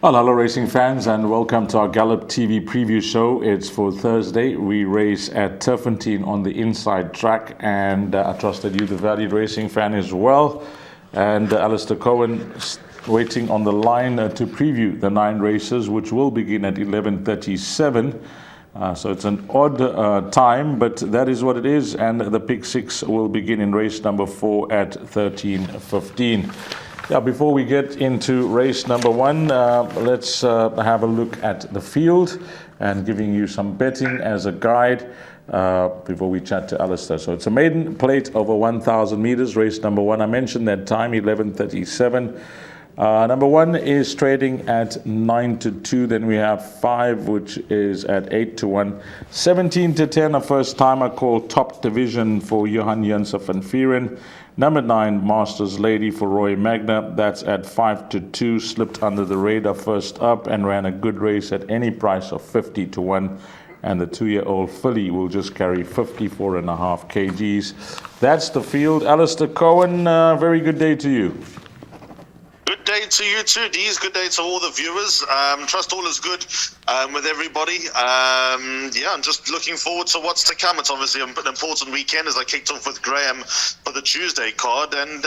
Well, hello racing fans and welcome to our Gallop TV preview show. It's for Thursday. We race at Turffontein on the inside track, and I trust that you, the valued racing fan, as well. And Alistair Cohen waiting on the line to preview the 9 races, which will begin at 11:37. So it's an odd time, but that is what it is. And the Pick 6 will begin in race number 4 at 13:15. Yeah, before we get into race number 1, let's have a look at the field and giving you some betting as a guide before we chat to Alistair. So it's a maiden plate over 1,000 meters, race number 1. I mentioned that time, 11:37. Number 1 is trading at 9-2. Then we have 5, which is at 8-1. 17-10, a first timer called Top Division for Johan Janse van Vieren. Number 9, Masters Lady for Roy Magna. That's at 5-2. Slipped under the radar first up and ran a good race at any price of 50-1. And the 2-year-old filly will just carry 54.5 kgs. That's the field. Alistair Cohen, very good day to you. Good day to you too, Dees. Good day to all the viewers. Trust all is good with everybody. I'm just looking forward to what's to come. It's obviously an important weekend, as I kicked off with Graham for the Tuesday card. And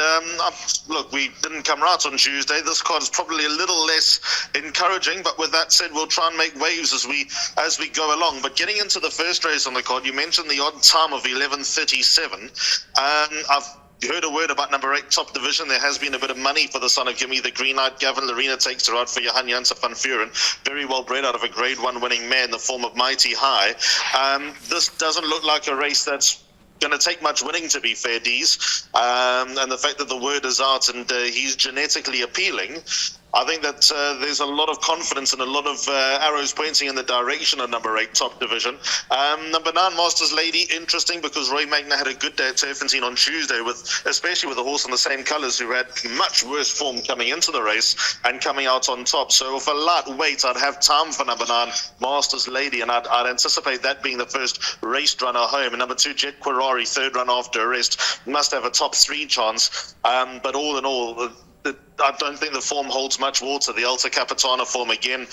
look, we didn't come right on Tuesday. This card is probably a little less encouraging, but with that said, we'll try and make waves as we go along. But getting into the first race on the card, you mentioned the odd time of 11:37. I've heard a word about number 8 Top Division. There has been a bit of money for the son of Gimme the Green Light. Gavin Lorena takes her out for Johan Janse van Vieren. Very well bred out of a Grade 1 winning mare in the form of Mighty High. This doesn't look like a race that's going to take much winning, to be fair, Dees. And the fact that the word is out and he's genetically appealing, I think that there's a lot of confidence and a lot of arrows pointing in the direction of number 8 Top Division. Number 9 Masters Lady, interesting because Roy Magna had a good day at Turffontein on Tuesday, especially with a horse in the same colours who had much worse form coming into the race and coming out on top. So for light weight, I'd have time for number 9 Masters Lady, and I'd anticipate that being the first race runner home. And number 2 Jet Quarari, third run after arrest, must have a top 3 chance. But all in all, I don't think the form holds much water. The Alta Capitana form again,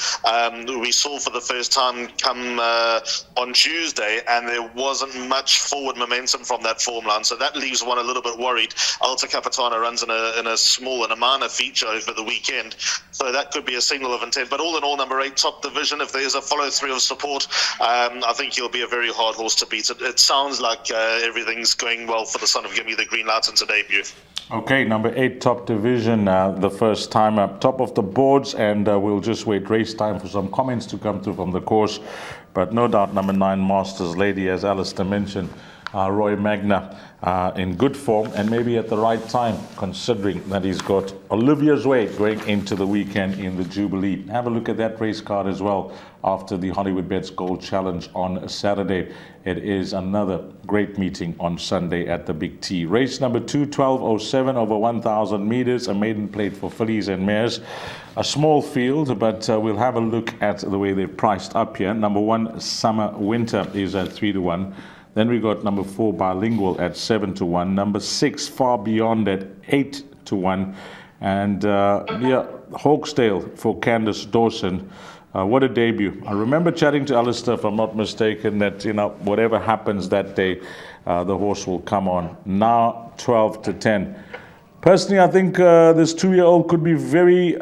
we saw for the first time come on Tuesday, and there wasn't much forward momentum from that form line, so that leaves one a little bit worried. Alta Capitana runs in a small and a minor feature over the weekend, so that could be a signal of intent. But all in all, number 8 Top Division, if there's a follow-through of support, I think he'll be a very hard horse to beat. It sounds like everything's going well for the son of Gimme the Green Light into debut. Okay, number 8 Top Division, the first time up top of the boards, and we'll just wait race time for some comments to come through from the course. But no doubt number 9 Masters Lady, as Alistair mentioned, Roy Magna in good form and maybe at the right time, considering that he's got Olivia's Way going into the weekend in the Jubilee. Have a look at that race card as well after the Hollywoodbets Gold Challenge on Saturday. It is another great meeting on Sunday at the Big T. Race number 2, 12:07 over 1,000 meters, a maiden plate for fillies and mares. A small field, but we'll have a look at the way they're priced up here. Number 1, Summer Winter, is at 3-1. Then we got number 4, Bilingual, at 7-1. Number 6, Far Beyond, at 8-1. And Hawksdale for Candace Dawson. What a debut. I remember chatting to Alistair, if I'm not mistaken, that whatever happens that day, the horse will come on. Now 12-10. Personally, I think this 2-year-old could be very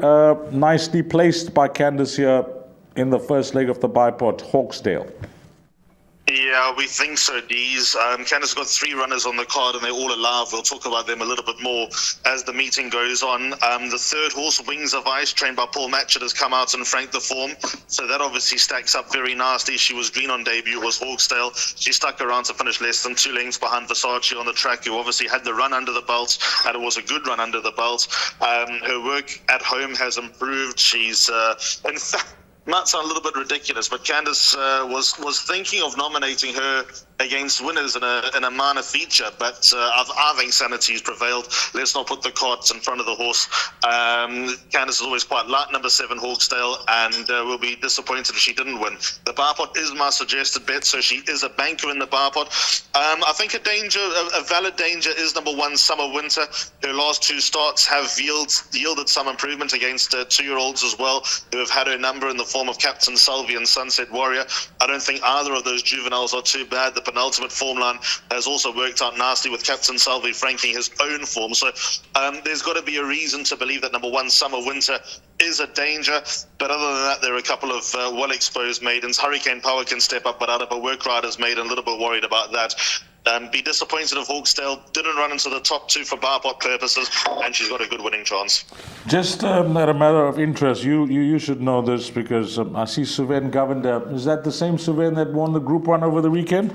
nicely placed by Candace here in the first leg of the bipod, Hawksdale. Yeah, we think so, Dees. Candace got 3 runners on the card, and they're all alive. We'll talk about them a little bit more as the meeting goes on. The third horse, Wings of Ice, trained by Paul Matchett, has come out and franked the form. So that obviously stacks up very nicely. She was green on debut, was Hawksdale. She stuck around to finish less than 2 lengths behind Versace on the track, who obviously had the run under the belt, and it was a good run under the belt. Her work at home has improved. She's, in fact, might sound a little bit ridiculous, but Candice was thinking of nominating her against winners in a minor feature, but I think sanity's prevailed. Let's not put the carts in front of the horse. Candice is always quite light, number 7 Hawksdale, and will be disappointed if she didn't win. The bar pot is my suggested bet, so she is a banker in the bar pot. I think a valid danger is number 1 Summer Winter. Her last 2 starts have yielded some improvement against 2-year-olds as well, who have had her number in the form of Captain Salvi and Sunset Warrior. I don't think either of those juveniles are too bad. The penultimate form line has also worked out nicely with Captain Salvi franking his own form. So there's got to be a reason to believe that number 1 Summer Winter is a danger. But other than that, there are a couple of well-exposed maidens. Hurricane Power can step up, but out of a work rider's maiden, a little bit worried about that. Be disappointed if Hawksdale didn't run into the top 2 for bar pot purposes, and she's got a good winning chance. Just at a matter of interest, you should know this because I see Suven Govender. Is that the same Suven that won the Group 1 over the weekend?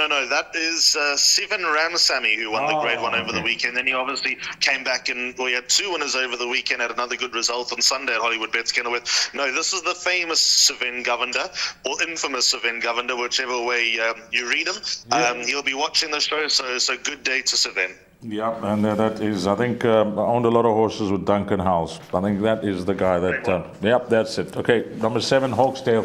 No. That is Seven Ramsamy who won the Grade 1 over the weekend. Then he obviously came back and we had 2 winners over the weekend, had another good result on Sunday at Hollywoodbets Kenilworth. No, this is the famous Seven Govender, or infamous Seven Govender, whichever way you read him. Yeah. He'll be watching the show, so good day to Seven. Yeah, and that is, I think, I owned a lot of horses with Duncan House. I think that is the guy that, yep, that's it. Okay, number 7, Hawksdale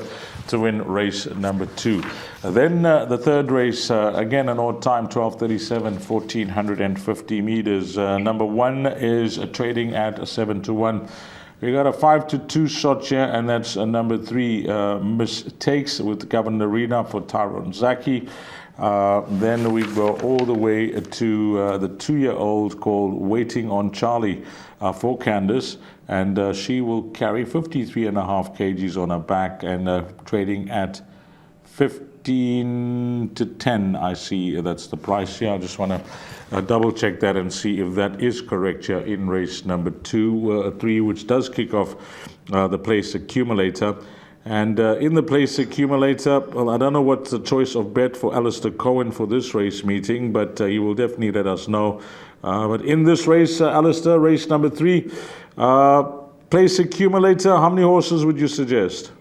to win race number 2. Then the third race, again, an odd time, 12:37, 1,450 meters. Number 1 is trading at a 7-1. We got a 5-2 shot here, and that's number 3, Mistakes with Governor Arena for Tyrone Zaki. Then we go all the way to the 2-year-old called Waiting on Charlie for Candice, and she will carry 53.5 kgs on her back and trading at 15-10. I see that's the price here. I just want to double check that and see if that is correct here in race number 3, which does kick off the place accumulator. And in the place accumulator, well, I don't know what's the choice of bet for Alistair Cohen for this race meeting, but he will definitely let us know. But in this race, Alistair, race number 3, place accumulator, how many horses would you suggest?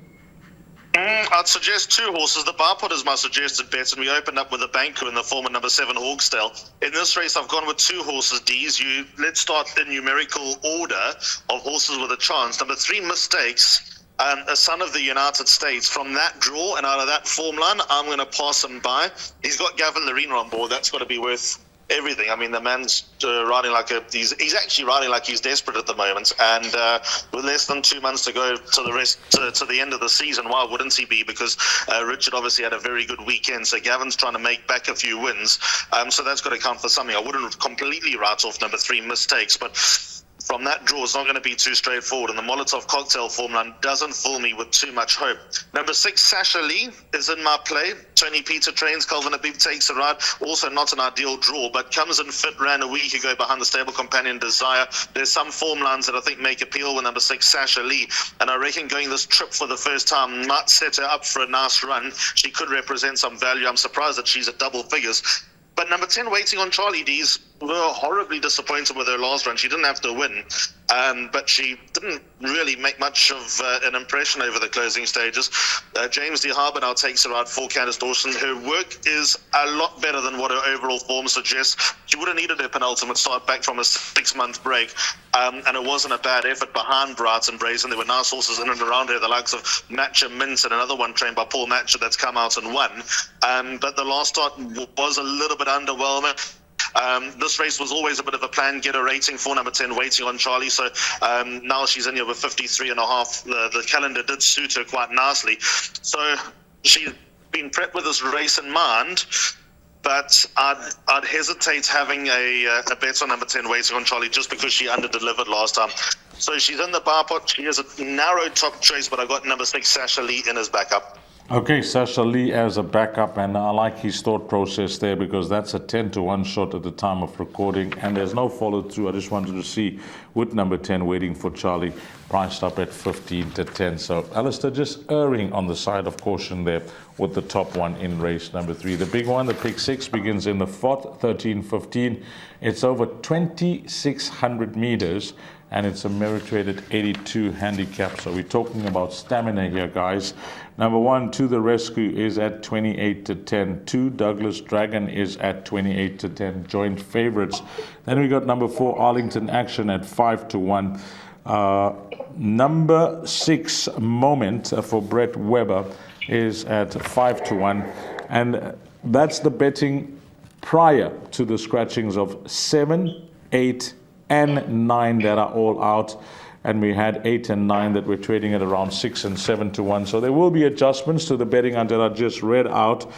I'd suggest 2 horses. The bar pot is my suggested bet, and we opened up with a banker in the form of number 7 Hawksdale. In this race, I've gone with 2 horses, D's. Let's start the numerical order of horses with a chance. Number 3, Mistakes. A son of the United States. From that draw and out of that form line, I'm going to pass him by. He's got Gavin Larena on board. That's got to be worth everything. I mean, the man's riding like he's actually riding like he's desperate at the moment. And with less than 2 months to go to the end of the season, why wouldn't he be? Because Richard obviously had a very good weekend. So Gavin's trying to make back a few wins. So that's got to count for something. I wouldn't completely write off number 3 Mistakes, but from that draw, it's not going to be too straightforward, and the Molotov cocktail form line doesn't fill me with too much hope. Number 6, Sasha Lee, is in my play. Tony Peter trains, Calvin Abib takes a ride. Also not an ideal draw, but comes in fit, ran a week ago behind the stable companion Desire. There's some form lines that I think make appeal with number 6, Sasha Lee, and I reckon going this trip for the first time might set her up for a nice run. She could represent some value. I'm surprised that she's at double figures. But number 10, Waiting on Charlie, D's, were horribly disappointed with her last run. She didn't have to win, but she didn't really make much of an impression over the closing stages. James de Harbour now takes her out for Candice Dawson. Her work is a lot better than what her overall form suggests. She would have needed her penultimate start back from a 6-month break, and it wasn't a bad effort behind Bright and Brazen. There were nice horses in and around her, the likes of Matcha Mint and another one trained by Paul Matcha that's come out and won. But the last start was a little bit underwhelming. This race was always a bit of a plan, get a rating for number 10, Waiting on Charlie. So now she's in here with 53.5. The calendar did suit her quite nicely. So she's been prepped with this race in mind, but I'd hesitate having a bet on number 10, Waiting on Charlie, just because she under-delivered last time. So she's in the bar pot. She has a narrow top choice, but I got number 6, Sasha Lee, in as backup. Okay, Sasha Lee as a backup, and I like his thought process there because that's a 10-1 shot at the time of recording, and there's no follow-through. I just wanted to see with number 10, Waiting for Charlie, priced up at 15-10. So Alistair just erring on the side of caution there with the top one in race number 3. The big one, the pick 6, begins in the 4th, 13-15. It's over 2,600 meters. and it's a merit-rated 82 handicap. So we're talking about stamina here, guys. Number 1, To the Rescue, is at 28 to 10. 2, Douglas Dragon, is at 28 to 10. Joint favorites. Then we got number 4, Arlington Action, at 5 to 1. Number 6, Moment, for Brett Weber, is at 5 to 1. And that's the betting prior to the scratchings of 7, 8, and 9 that are all out. And we had 8 and 9 that were trading at around 6 and 7 to 1. So there will be adjustments to the betting that I just read out.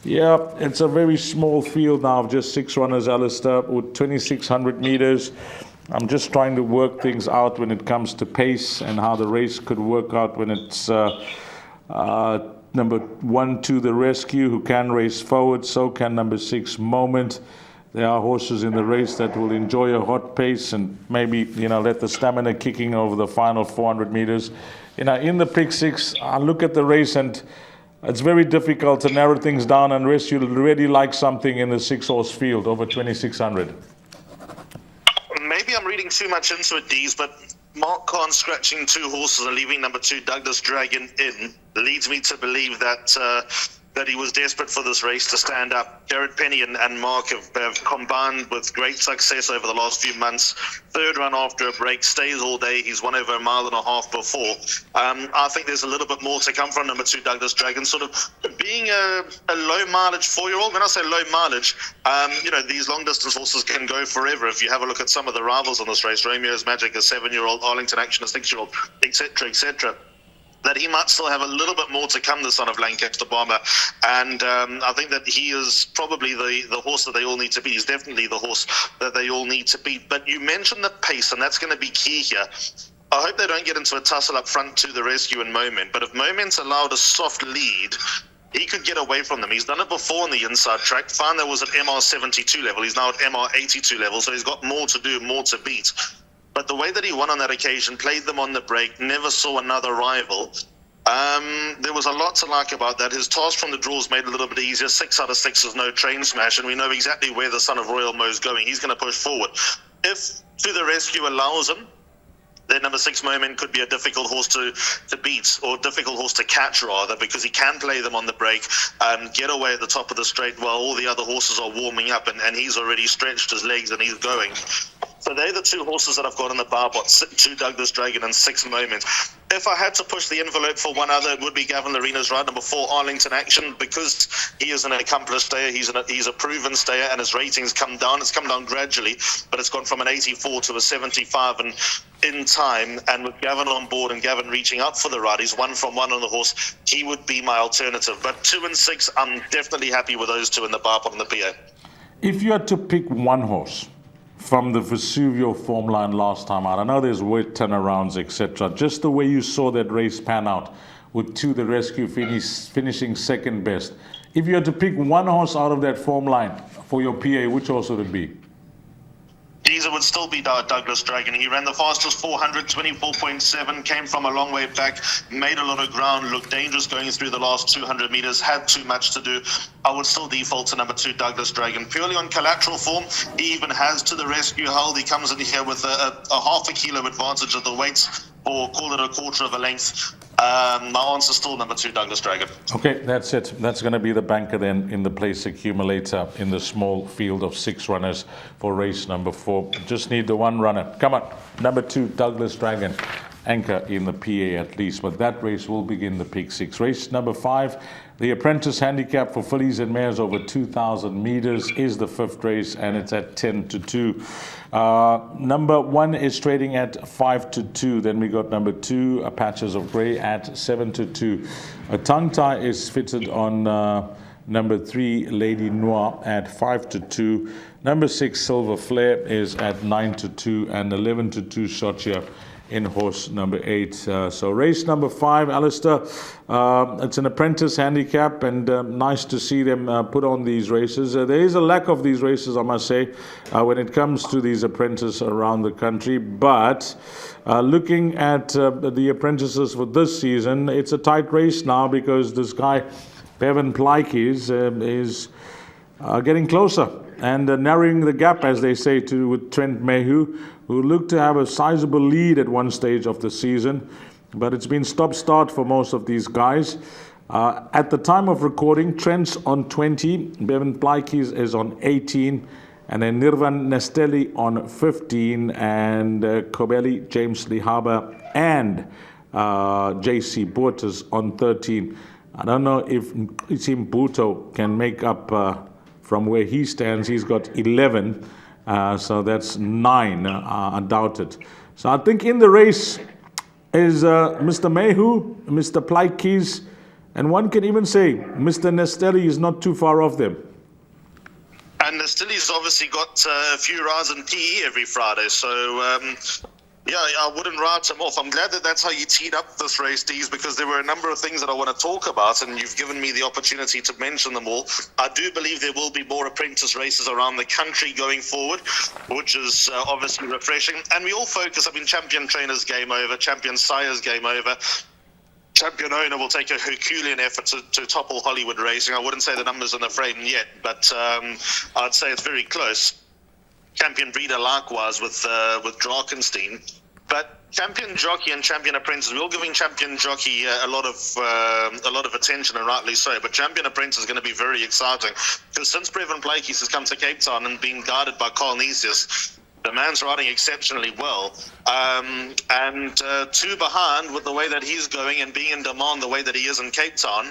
Yeah, it's a very small field now of just 6 runners, Alistair, with 2,600 meters. I'm just trying to work things out when it comes to pace and how the race could work out when it's number 1, To the Rescue, who can race forward. So can number 6, Moment. There are horses in the race that will enjoy a hot pace and maybe, let the stamina kicking over the final 400 meters. In the pick 6, I look at the race and it's very difficult to narrow things down unless you really like something in the 6-horse field over 2,600. Maybe I'm reading too much into it, Dees, but Mark Kahn scratching 2 horses and leaving number 2, Douglas Dragon, in leads me to believe that he was desperate for this race to stand up. Jared Penny and Mark have combined with great success over the last few months. 3rd run after a break, stays all day. He's won over 1.5 miles before. I think there's a little bit more to come from number 2, Douglas Dragon, sort of being a low mileage 4-year-old. When I say low mileage, these long distance horses can go forever. If you have a look at some of the rivals on this race, Romeo's Magic, a 7-year-old, Arlington Action, a 6-year-old, etc., etc., that he might still have a little bit more to come, the son of Lancaster Bomber. And I think that he is probably the horse that they all need to beat. He's definitely the horse that they all need to beat. But you mentioned the pace, and that's going to be key here. I hope they don't get into a tussle up front, To the Rescue and Moment. But if Moment's allowed a soft lead, he could get away from them. He's done it before on the inside track. Fine, that was at MR72 level. He's now at MR82 level, so he's got more to do, more to beat. But the way that he won on that occasion, played them on the break, never saw another rival. There was a lot to like about that. His task from the draws made it a little bit easier. 6 out of 6 is no train smash, and we know exactly where the son of Royal Mo is going. He's going to push forward. If To the Rescue allows him, then number 6, Moment, could be a difficult horse to beat, or difficult horse to catch, rather, because he can play them on the break, get away at the top of the straight while all the other horses are warming up, and he's already stretched his legs and he's going. So they're the 2 horses that I've got in the bar pot, 2 Douglas Dragon and 6 Moment. If I had to push the envelope for one other, it would be Gavin Lorena's ride, number 4, Arlington Action, because he is an accomplished stayer. He's a proven stayer, and his ratings come down. It's come down gradually, but it's gone from an 84 to a 75 and in time. And with Gavin on board and Gavin reaching up for the ride, he's 1 from 1 on the horse. He would be my alternative. But 2 and 6, I'm definitely happy with those 2 in the bar pot on the PA. If you had to pick one horse from the Vesuvio form line last time out, I know there's weight turnarounds, etc. Just the way you saw that race pan out, with To the Rescue finishing 2nd best. If you had to pick one horse out of that form line for your PA, which horse would it be? It would still be Douglas Dragon. He ran the fastest 400, 24.7, came from a long way back, made a lot of ground, looked dangerous going through the last 200 meters, had too much to do. I would still default to number 2, Douglas Dragon. Purely on collateral form, he even has To the Rescue held. He comes in here with a half a kilo advantage of the weights, or call it a quarter of a length. My answer is still number 2, Douglas Dragon. Okay, that's it. That's going to be the banker then in the place accumulator in the small field of 6 runners for race number 4. Just need the 1 runner. Come on, number 2, Douglas Dragon. Anchor in the PA at least, but that race will begin the pick 6. Race number 5, the Apprentice Handicap for fillies and mares over 2,000 meters is the 5th race, and it's at 10 to 2. Number 1 is trading at 5 to 2. Then we got number 2, Patches of Grey, at 7 to 2. A tongue tie is fitted on number 3, Lady Noir, at 5 to 2. Number 6, Silver Flare, is at 9 to 2, and 11 to 2 shot here in horse number 8. So race number 5, Alistair, it's an apprentice handicap, and nice to see them put on these races. There is a lack of these races, I must say, when it comes to these apprentices around the country. But looking at the apprentices for this season, it's a tight race now, because this guy, Bevan Plikes, is getting closer and narrowing the gap, as they say, with Trent Mayhew, who looked to have a sizable lead at one stage of the season, but it's been stop-start for most of these guys. At the time of recording, Trent's on 20, Bevan Plaatjes is on 18, and then Nirvan Nestelli on 15, and Kobeli, James Lihaba, and JC Bottas on 13. I don't know if Isim Buto can make up from where he stands. He's got 11, so that's 9, undoubted. So I think in the race is Mr. Mayhew, Mr. Plaatjes, and one can even say Mr. Nestelli is not too far off them. And Nestelli's obviously got a few rides in PE every Friday, so yeah, I wouldn't write him off. I'm glad that that's how you teed up this race, Dees, because there were a number of things that I want to talk about, and you've given me the opportunity to mention them all. I do believe there will be more apprentice races around the country going forward, which is obviously refreshing. And we all focus, Champion Trainer's game over, Champion Sire's game over. Champion Owner will take a Herculean effort to topple Hollywood Racing. I wouldn't say the numbers in the frame yet, but I'd say it's very close. Champion Breeder likewise with Drakenstein. But Champion Jockey and Champion Apprentice, we're all giving Champion Jockey a lot of attention, and rightly so. But Champion Apprentice is going to be very exciting, because since Bevan Plaatjes has come to Cape Town and been guided by Carl Nesius, the man's riding exceptionally well. And two behind with the way that he's going and being in demand the way that he is in Cape Town,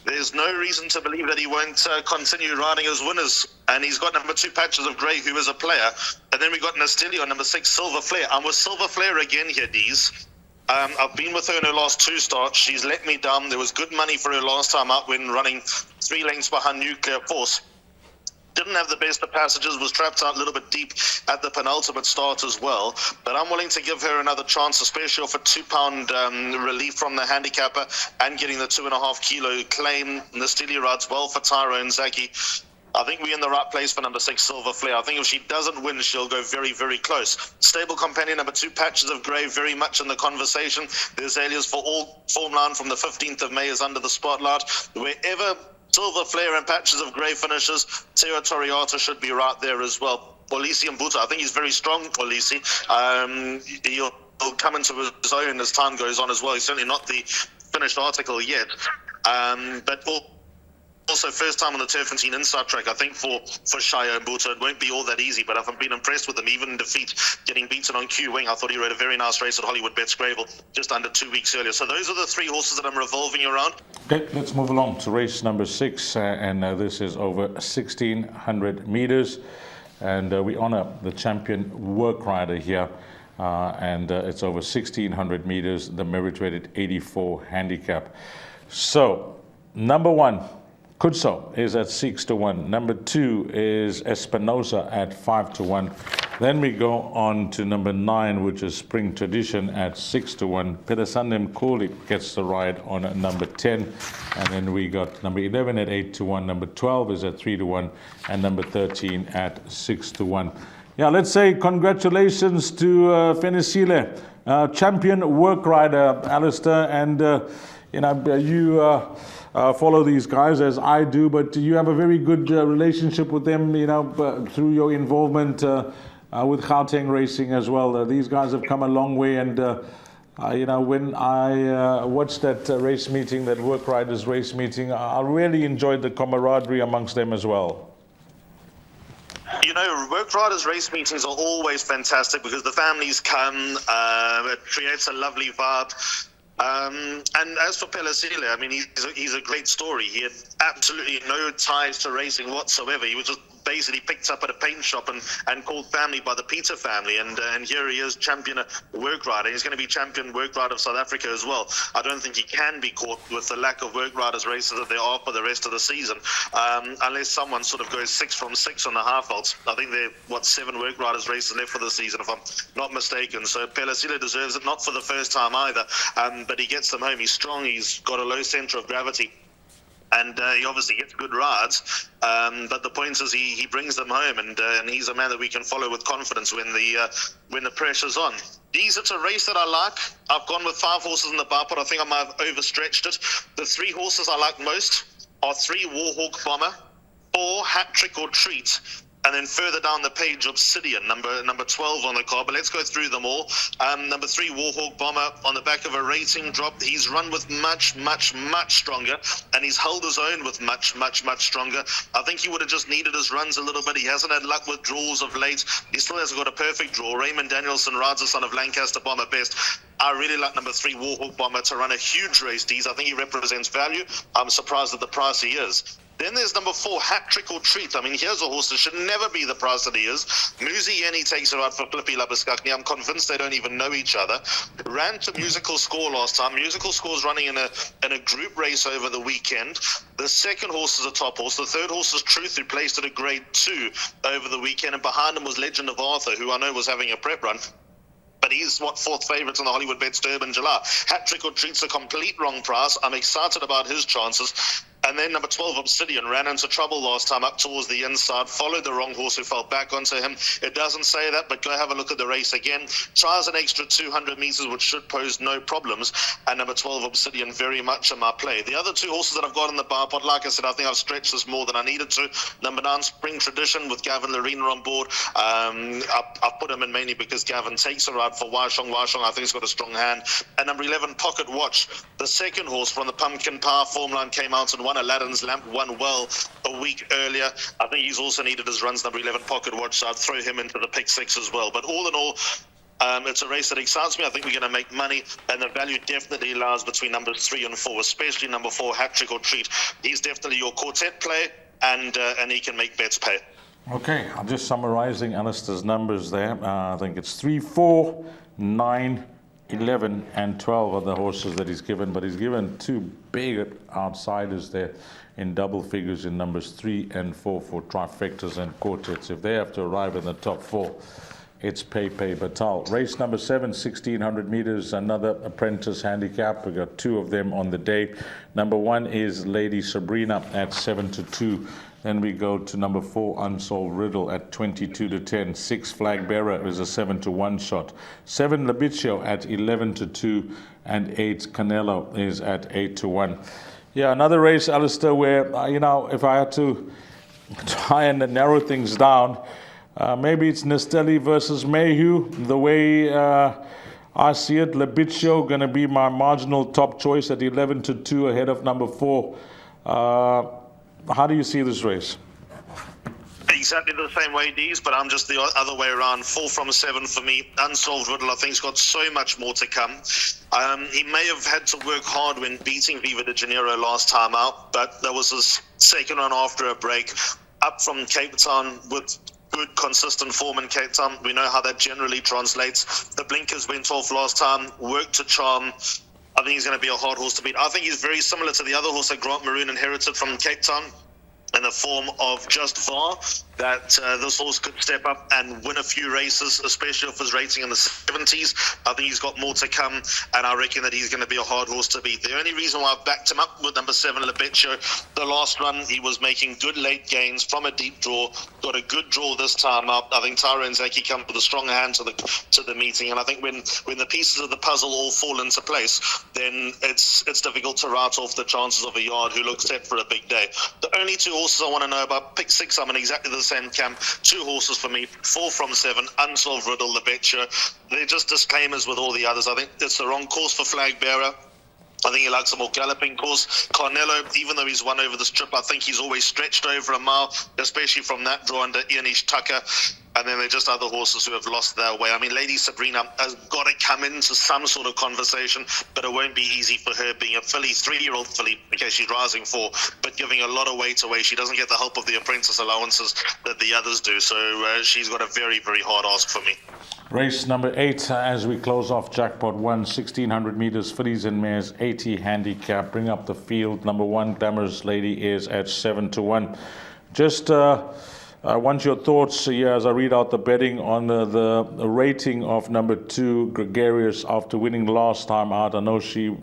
there's no reason to believe that he won't continue riding as winners. And he's got number 2, Patches of Grey, who is a player. And then we got Nestelli on number 6, Silver Flare. I'm with Silver Flare again here, Dees. I've been with her in her last 2 starts. She's let me down. There was good money for her last time out when running 3 lengths behind Nuclear Force. Didn't have the best of passages, was trapped out a little bit deep at the penultimate start as well. But I'm willing to give her another chance, especially off a £2 relief from the handicapper and getting the 2.5 kilo claim. Nestelli rides well for Tyrone Zaki. I think we're in the right place for number 6, Silver Flare. I think if she doesn't win, she'll go very, very close. Stable companion number 2, Patches of Grey, very much in the conversation. There's alias for all Form 9 from the 15th of May is under the spotlight. Wherever Silver Flare and Patches of Grey finishes, Teo Toriata should be right there as well. Olisi Mbuta, I think he's very strong, Olisi. He'll come into his own as time goes on as well. He's certainly not the finished article yet. But also first time on the Turffontein inside track, I think for Shia Mbuta, it won't be all that easy, but I've been impressed with him, even in defeat, getting beaten on Q-Wing. I thought he rode a very nice race at Hollywoodbets Greyville just under 2 weeks earlier. So those are the 3 horses that I'm revolving around. Okay, let's move along to race number 6, and this is over 1,600 meters, and we honor the champion work rider here, and it's over 1,600 meters, the merit-rated 84 handicap. So, number 1, Kutso is at 6-1. Number 2 is Espinosa at 5-1. Then we go on to number 9, which is Spring Tradition at 6-1. Pedasandem Koli gets the ride on number 10. And then we got number 11 at 8-1. Number 12 is at 3-1. And number 13 at 6-1. Yeah, let's say congratulations to Fenesile, champion work rider, Alistair. And, you follow these guys as I do, but you have a very good relationship with them, through your involvement with Gauteng Racing as well. These guys have come a long way, and when I watched that race meeting, that work riders race meeting, I really enjoyed the camaraderie amongst them as well. Work riders race meetings are always fantastic because the families come, it creates a lovely vibe. And as for Pellicile, he's a great story. He had absolutely no ties to racing whatsoever. He was just basically picked up at a paint shop and called family by the Peter family. And here he is, champion work rider. He's going to be champion work rider of South Africa as well. I don't think he can be caught with the lack of work riders races that there are for the rest of the season, unless someone sort of goes 6 from 6 on the half vaults. I think there are, 7 work riders races left for the season, if I'm not mistaken. So Pellicile deserves it, not for the first time either, but he gets them home. He's strong. He's got a low centre of gravity. And he obviously gets good rides, but the point is he brings them home, and he's a man that we can follow with confidence when the pressure's on. It's a race that I like. I've gone with 5 horses in the bar, but I think I might have overstretched it. The 3 horses I like most are 3 Warhawk Bomber, 4, Hat Trick or Treat. And then further down the page, Obsidian, number 12 on the card. But let's go through them all. Number 3, Warhawk Bomber, on the back of a rating drop. He's run with much stronger, and he's held his own with much stronger. I think he would have just needed his runs a little bit. He hasn't had luck with draws of late. He still hasn't got a perfect draw. Raymond Danielson rides the son of Lancaster Bomber best. I really like number 3, Warhawk Bomber, to run a huge race, Dees. I think he represents value. I'm surprised at the price he is. Then there's number 4, Hat Trick or Treat. I mean, here's a horse that should never be the price that he is. Muzi Yenny takes her out for Flippy Labuskakni. I'm convinced they don't even know each other. Ran to Musical Score last time. Musical Score's running in a group race over the weekend. The second horse is a top horse. The third horse is Truth, who placed at a grade 2 over the weekend. And behind him was Legend of Arthur, who I know was having a prep run. But he's, 4th favourite on the Hollywoodbets Durbanville. Hat Trick or Treat's a complete wrong price. I'm excited about his chances. And then number 12, Obsidian, ran into trouble last time up towards the inside, followed the wrong horse who fell back onto him. It doesn't say that, but go have a look at the race again. Tries an extra 200 metres, which should pose no problems. And number 12, Obsidian, very much in my play. The other 2 horses that I've got in the bar pot, like I said, I think I've stretched this more than I needed to. Number 9, Spring Tradition, with Gavin Lorena on board. I've put him in mainly because Gavin takes a ride for Waishong. Waishong, I think, he's got a strong hand. And number 11, Pocket Watch, the second horse from the Pumpkin Power form line, came out and won. Aladdin's Lamp won well a week earlier. I think he's also needed his runs. Number 11, Pocket Watch, so I'd throw him into the pick 6 as well. But all in all, it's a race that excites me. I think we're going to make money, and the value definitely lies between numbers 3 and 4, especially number 4, Hat Trick or Treat. He's definitely your quartet play, and he can make bets pay. Okay, I'm just summarizing Alistair's numbers there. I think it's 3, 4, 9, 11 and 12 are the horses that he's given, but he's given 2 big outsiders there in double figures in numbers 3 and 4 for trifectas and quartets. If they have to arrive in the top 4, it's pay batal. Race number 7, 1600 meters, another apprentice handicap. We got 2 of them on the day. Number 1 is Lady Sabrina at 7-2. Then we go to number 4, Unsolved Riddle at 22-10. 6, Flag Bearer is a 7-1 shot. 7, Labiccio at 11-2. And 8, Canelo is at 8-1. Yeah, another race, Alistair, where, if I had to try and narrow things down, maybe it's Nestelli versus Mayhew. The way I see it, Labiccio going to be my marginal top choice at 11-2 ahead of number 4. How do you see this race? Exactly the same way, Dees, but I'm just the other way around. 4 from 7 for me. Unsolved Riddle, I think, has got so much more to come. He may have had to work hard when beating Viva de Janeiro last time out, but that was his second run after a break. Up from Cape Town with good, consistent form in Cape Town. We know how that generally translates. The blinkers went off last time, worked to charm. I think he's going to be a hard horse to beat. I think he's very similar to the other horse that Grant Maroon inherited from Cape Town, in the form of Just VAR, that this horse could step up and win a few races, especially off his rating in the 70s. I think he's got more to come, and I reckon that he's going to be a hard horse to beat. The only reason why I've backed him up with number 7, Labiccio, the last run, he was making good late gains from a deep draw, got a good draw this time up. I think Tyrone Zaki come with a strong hand to the meeting, and I think when the pieces of the puzzle all fall into place, then it's difficult to write off the chances of a yard who looks set for a big day. The only 2 horses I want to know about, pick 6, I'm in exactly the same camp. 2 horses for me, 4 from 7, Unsolved Riddle, Labiccio. They're just disclaimers with all the others. I think it's the wrong course for Flag Bearer. I think he likes a more galloping course. Carnello, even though he's won over the strip, I think he's always stretched over a mile, especially from that draw under Ianish Tucker. And then there are just other horses who have lost their way. I mean, Lady Sabrina has got to come into some sort of conversation, but it won't be easy for her, being a filly, 3-year-old filly, because she's rising 4, but giving a lot of weight away. She doesn't get the help of the apprentice allowances that the others do. So she's got a very, very hard ask for me. Race number 8, as we close off Jackpot 1, 1600 meters, fillies and mares, 80 handicap. Bring up the field. Number 1, Glamorous Lady, is at 7-1. Just I want your thoughts here as I read out the betting on the rating of number 2, Gregarious, after winning last time out. I know she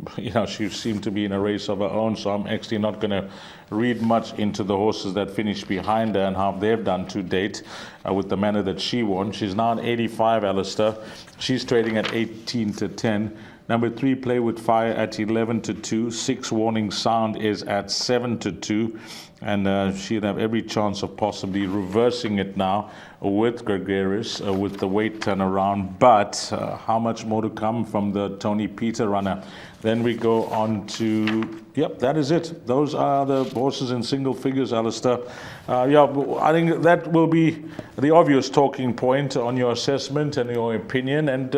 seemed to be in a race of her own, so I'm actually not going to read much into the horses that finished behind her and how they've done to date with the manner that she won. She's now at 85, Alistair. She's trading at 18-10. Number 3, Play With Fire at 11-2. 6, Warning Sound is at 7-2. And she'd have every chance of possibly reversing it now with Gregarious, with the weight turnaround. But how much more to come from the Tony Peter runner? Then we go on to, yep, that is it. Those are the horses in single figures, Alistair. Yeah, I think that will be the obvious talking point on your assessment and your opinion. And,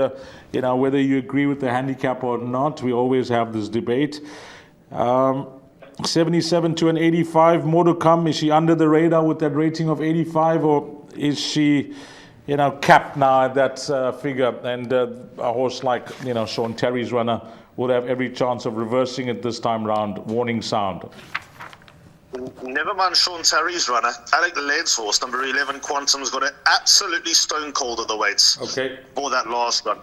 you know, whether you agree with the handicap or not, we always have this debate. 77 to an 85, more to come. Is she under the radar with that rating of 85, or is she, you know, capped now at that figure? And a horse like, you know, Sean Terry's runner would have every chance of reversing it this time round. Warning Sound. Never mind Sean Terry's runner. Alec Led's horse, number 11, Quantum's got it absolutely stone cold at the weights. Okay. For that last one.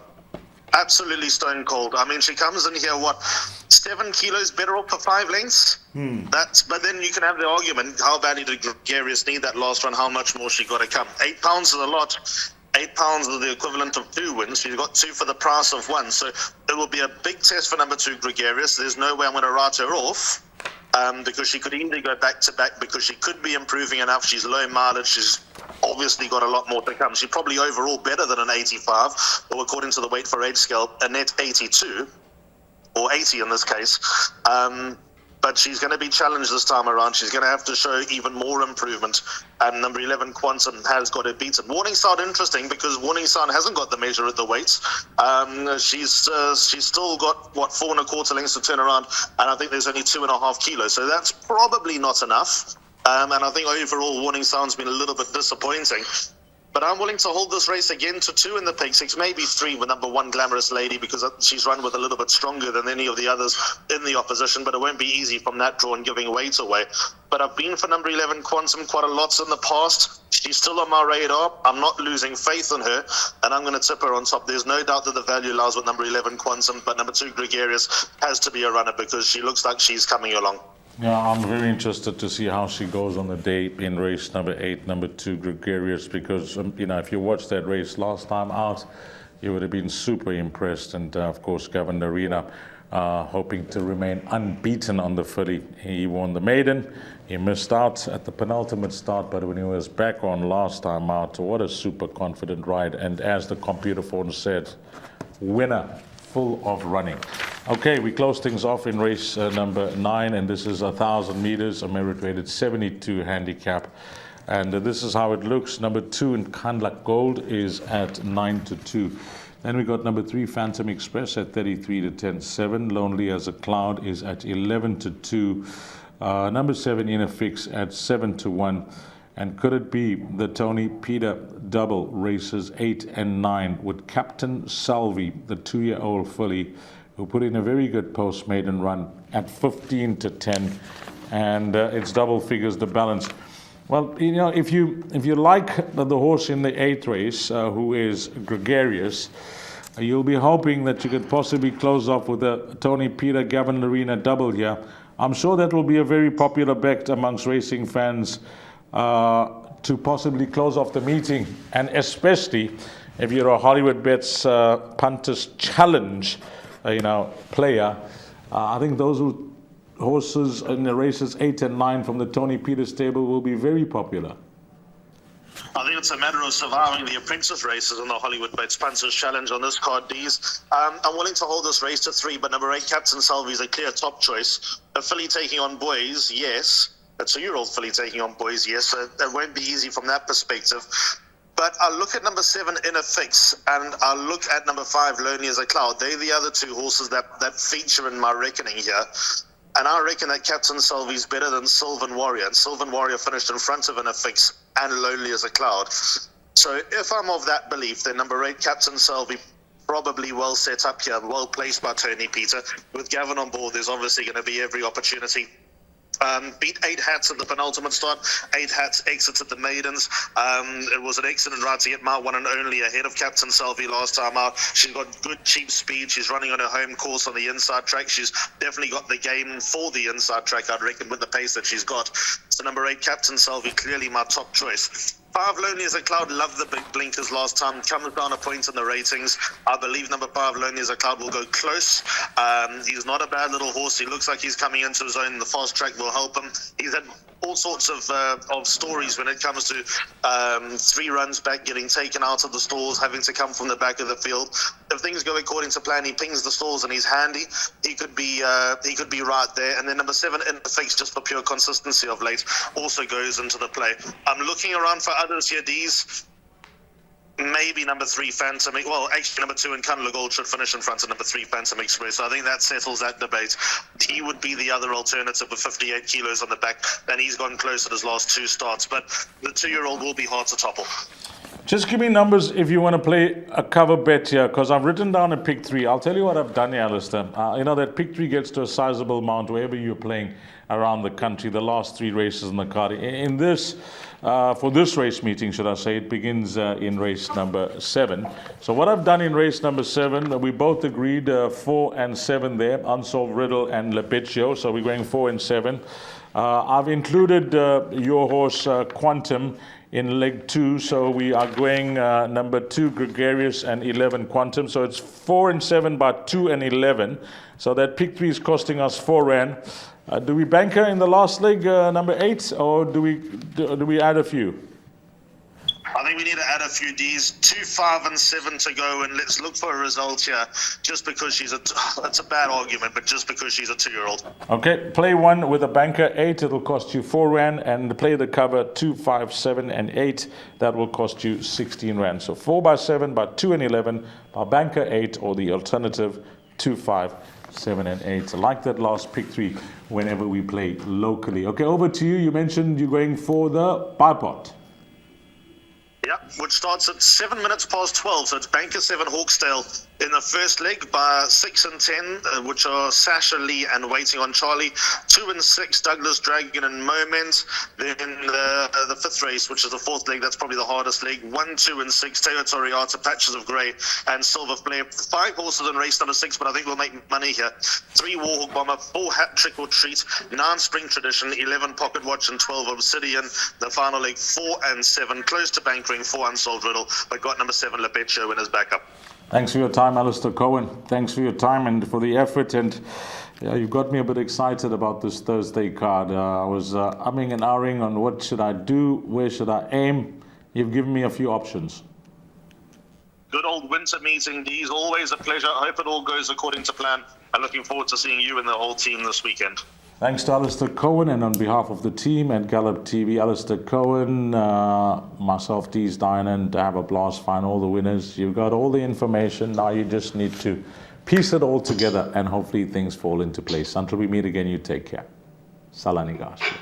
Absolutely stone cold. I mean, she comes in here, 7 kilos better off for 5 lengths? But then you can have the argument, how badly did Gregarious need that last one? How much more she got to come? 8 pounds is a lot. 8 pounds is the equivalent of 2 wins. She's got 2 for the price of 1. So it will be a big test for number 2, Gregarious. There's no way I'm going to write her off. Because she could either go back to back, because she could be improving enough. She's low mileage. She's obviously got a lot more to come. She's probably overall better than an 85, or according to the weight for age scale, a net 82, or 80 in this case. But she's going to be challenged this time around. She's going to have to show even more improvement. And number 11, Quantum, has got it beaten. Warning Sound, interesting, because Warning Sound hasn't got the measure at the weights. She's still got, 4 1/4 lengths to turn around, and I think there's only 2.5 kilos. So that's probably not enough. And I think overall, Warning Sound's been a little bit disappointing. But I'm willing to hold this race again to 2 in the Peg 6, maybe 3 with number 1, Glamorous Lady, because she's run with a little bit stronger than any of the others in the opposition. But it won't be easy from that draw and giving weight away. But I've been for number 11, Quantum, quite a lot in the past. She's still on my radar. I'm not losing faith in her, and I'm going to tip her on top. There's no doubt that the value lies with number 11, Quantum, but number 2, Gregarious, has to be a runner because she looks like she's coming along. Yeah, I'm very interested to see how she goes on the day in race number 8, number 2, Gregarious, because, you know, if you watched that race last time out, you would have been super impressed. And, of course, Gavin Arena hoping to remain unbeaten on the filly. He won the maiden. He missed out at the penultimate start, but when he was back on last time out, what a super confident ride. And as the computer phone said, winner, full of running. Okay, we close things off in race number 9, and this is 1,000 meters, a merit-rated 72 handicap. And this is how it looks. Number 2 in Kandla Gold is at 9-2. Then we got number 3, Phantom Express at 33-10-7. Lonely as a Cloud is at 11-2. Number 7, In a Fix at 7-1. And could it be the Tony Peter double races 8 and 9 with Captain Salvi, the 2-year-old filly, who put in a very good post-maiden run at 15-10, and it's double figures the balance. Well, you know, if you like the horse in the 8th race, who is Gregarious, you'll be hoping that you could possibly close off with a Tony Peter Gavin Arena double here. I'm sure that will be a very popular bet amongst racing fans to possibly close off the meeting, and especially if you're a Hollywoodbets Punters Challenge player. I think those horses in the races 8 and 9 from the Tony Peter stable will be very popular. I think it's a matter of surviving the apprentice races in the Hollywoodbets Punters Challenge on this card, D's. I'm willing to hold this race to 3, but number 8, Captain Salvi, is a clear top choice. A filly taking on boys, yes. A 2-year-old filly taking on boys, yes. So it won't be easy from that perspective. But I'll look at number 7, In a Fix, and I'll look at number 5, Lonely as a Cloud. They're the other 2 horses that feature in my reckoning here. And I reckon that Captain Salvi is better than Sylvan Warrior. And Sylvan Warrior finished in front of In a Fix and Lonely as a Cloud. So if I'm of that belief, then number 8, Captain Salvi, probably well set up here, well placed by Tony Peter. With Gavin on board, there's obviously going to be every opportunity. Beat 8 Hats at the penultimate start. 8 Hats exited the maidens. It was an excellent ride to get mile 1 and only ahead of Captain Salvi last time out. She's got good cheap speed. She's running on her home course on the inside track. She's definitely got the game for the inside track, I'd reckon, with the pace that she's got. So number 8, Captain Selby, clearly my top choice. 5, Lonely as a Cloud, loved the big blinkers last time, comes down a point in the ratings. I believe number 5, Lonely as a Cloud, will go close. He's not a bad little horse. He looks like he's coming into his own. The fast track will help him. He's had all sorts of stories when it comes to 3 runs back, getting taken out of the stalls, having to come from the back of the field. If things go according to plan, he pings the stalls and he's handy. He could be right there. And then number 7, In the Fix, just for pure consistency of late, also goes into the play. I'm looking around for others here, D's. Maybe number 3, Phantom. Well, actually, number 2 in Cunliffe Gold should finish in front of number 3, Phantom Express. So I think that settles that debate. He would be the other alternative with 58 kilos on the back, and he's gone close at his last 2 starts. But the 2-year-old will be hard to topple. Just give me numbers if you want to play a cover bet here, because I've written down a pick 3. I'll tell you what I've done here, Alistair. That pick 3 gets to a sizable amount wherever you're playing around the country, the last 3 races in the card. In this, for this race meeting, should I say, it begins in race number 7. So what I've done in race number 7, we both agreed 4 and 7 there, Unsolved Riddle and Lepecchio. So we're going 4 and 7. I've included your horse Quantum in leg 2, so we are going number 2 Gregarious and 11 Quantum. So it's 4 and 7 by 2 and 11. So that pick 3 is costing us 4 rand. Do we banker in the last leg, number 8, or do we add a few? I think we need to add a few Ds. 2, 5, and 7 to go, and let's look for a result here. Just because that's a bad argument, but just because she's a 2-year-old. Okay, play 1 with a banker 8, it'll cost you 4 rand, and play the cover 2, 5, 7, and 8, that will cost you 16 rand. So 4 by 7 by 2 and 11 by banker 8, or the alternative 2, 5, 7, and 8. I like that last pick 3 whenever we play locally. Okay, over to you. You mentioned you're going for the bipod. Yeah, which starts at 7 minutes past 12. So it's Banker 7 Hawksdale in the first leg by 6 and 10, which are Sasha Lee and Waiting on Charlie. 2 and 6, Douglas Dragon and Moment. Then the 5th race, which is the 4th leg, that's probably the hardest leg. 1, 2, and 6, Territory Arta, Patches of Grey, and Silver Flare. 5 horses in race number 6, but I think we'll make money here. 3 Warhawk Bomber, 4 Hat Trick or Treat, 9 Spring Tradition, 11 Pocket Watch, and 12 Obsidian. The final leg, 4 and 7, close to bankering, 4 Unsolved Riddle, but got number 7 Lepecchio in his backup. Thanks for your time, Alistair Cohen. Thanks for your time and for the effort. And you got me a bit excited about this Thursday card. I was umming and ahhing on what should I do, where should I aim. You've given me a few options. Good old winter meeting, D's. Always a pleasure. I hope it all goes according to plan. I'm looking forward to seeing you and the whole team this weekend. Thanks to Alistair Cohen, and on behalf of the team at Gallop TV, Alistair Cohen, myself, Dees Dinan, to have a blast, find all the winners. You've got all the information. Now you just need to piece it all together, and hopefully things fall into place. Until we meet again, you take care. Salani Gashi.